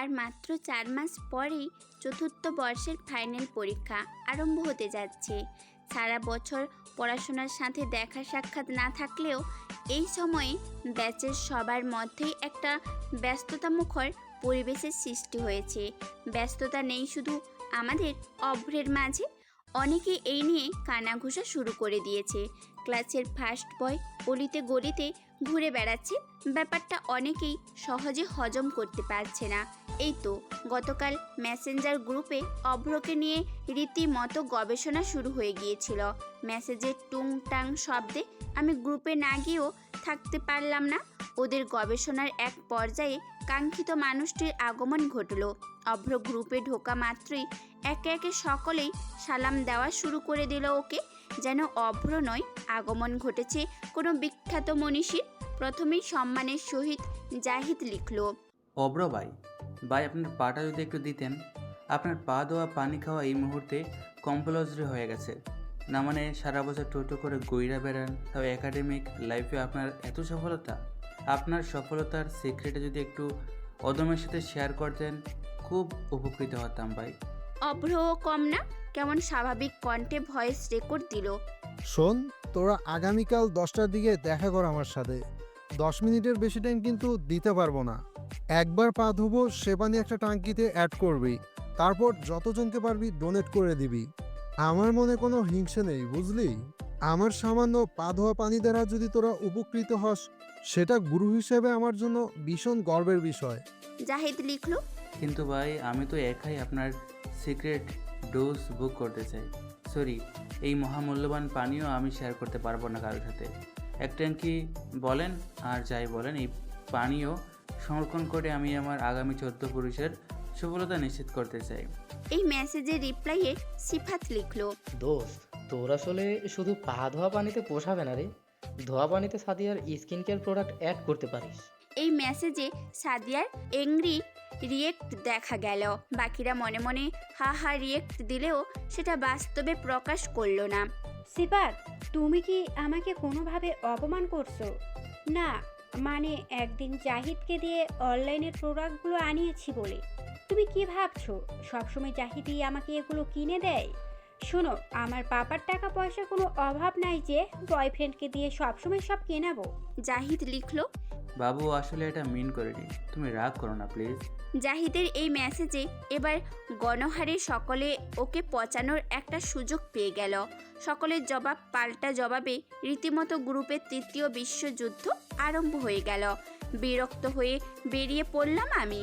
আর মাত্র 4 মাস পরেই চতুর্থ বর্ষের ফাইনাল পরীক্ষা আরম্ভ হতে যাচ্ছে। সারা বছর পড়াশোনার সাথে দেখা সাক্ষাৎ না থাকলেও এই সময়ে ব্যাচের সবার মধ্যেই একটা ব্যস্ততামুখর পরিবেশের সৃষ্টি হয়েছে। ব্যস্ততা নেই শুধু আমাদের, অভ্রের মাঝে অনেকে এই নিয়ে কানাঘুষা শুরু করে দিয়েছে। ক্লাসের ফার্স্ট বয় অলিতে গলিতে ঘুরে বেড়াচ্ছে, ব্যাপারটা অনেকেই সহজে হজম করতে পারছে না। এই তো গতকাল মেসেঞ্জার গ্রুপে অভ্রকে নিয়ে রীতিমতো গবেষণা শুরু হয়ে গিয়েছিল। মেসেজের টুংটাং শব্দে আমি গ্রুপে না গিয়েও থাকতে পারলাম না। ওদের গবেষণার এক পর্যায়ে কাঙ্ক্ষিত মানুষটির আগমন ঘটল। অভ্র গ্রুপে ঢোকা মাত্রই একে একে সকলেই সালাম দেওয়া শুরু করে দিল ওকে, যেন অভ্র নয়, আগমন ঘটেছে কোনো বিখ্যাত মনীষীর। প্রথমেই সম্মানের সহিত জাহিদ লিখল, অব্র ভাই, আপনার পাটা যদি একটু দিতেন। আপনার পা দেওয়া পানি খাওয়া এই মুহূর্তে কম্পালসরি হয়ে গেছে। না মানে সারা বছর টোটো করে গইরা বেড়ান, তাও একাডেমিক লাইফে আপনার এত সফলতা। আপনার সফলতার সিক্রেটে যদি একটু অদমের সাথে শেয়ার করতেন, খুব উপকৃত হতাম ভাই। অভ্রও কম না, কেমন স্বাভাবিক কণ্ঠে ভয়েস রেকর্ড দিল। শোন, তোরা আগামীকাল 10টার দিকে দেখা কর আমার সাথে। 10 মিনিটের বেশি টাইম কিন্তু দিতে পারবো না। একবার পা ধুবো, সে পানি একটা টাঙ্কিতে অ্যাড করবি, তারপর যতজনকে পারবি ডোনেট করে দিবি। আমার মনে কোনো হিংসে নেই, বুঝলি? আমার সামান্য পা ধোয়া পানি দ্বারা যদি তোরা উপকৃত হস, সেটা গুরু হিসেবে আমার জন্য ভীষণ গর্বের বিষয়। জাহিদ লিখল, কিন্তু ভাই, আমি তো একাই আপনার সিক্রেট ডোজ বুক করতে চাই। সরি, এই মহামূল্যবান পানীয় আমি শেয়ার করতে পারবো না কারোর সাথে। এক ট্যাঙ্কি বলেন আর যাই বলেন, এই পানীয় সংরক্ষণ করে আমি আমার আগামী 14 পুরুষের সফলতা নিশ্চিত করতে চাই। এই মেসেজের রিপ্লাইয়ে সিফাত লিখল, দোস্ত, তোর আসলে শুধু পা ধোয়া পানিতে পোষাবে না রে। ধোয়া পানিতে সাদিয়ার স্কিন কেয়ার প্রোডাক্ট অ্যাড করতে পারিস। এই মেসেজে সাদিয়ার এংরি রিয়েক্ট দেখা গেল। বাকিরা মনে মনে হা হা রিয়েক্ট দিলেও সেটা বাস্তবে প্রকাশ করলো না। সিফাত, তুমি কি আমাকে কোনোভাবে অপমান করছো? না, মানে একদিন জাহিদকে দিয়ে অনলাইনের প্রোডাক্টগুলো আনিয়েছি বলে। তুমি কি ভাবছো সবসময় জাহিদই আমাকে এগুলো কিনে দেয়? শোনো, আমার পাপার টাকা পয়সা কোনো অভাব নাই যে বয়ফ্রেন্ডকে দিয়ে সবসময় সব কেনাবো। জাহিদ লিখল, বাবু আসলে এটা মিন করিনি, তুমি রাগ করো না প্লিজ। জাহিদের এই মেসেজে এবার গণহারে সকলে ওকে পচানোর একটা সুযোগ পেয়ে গেল। সকলের জবাব পাল্টা জবাবে রীতিমতো গ্রুপের তৃতীয় বিশ্বযুদ্ধ আরম্ভ হয়ে গেল। বিরক্ত হয়ে বেরিয়ে পড়লাম আমি।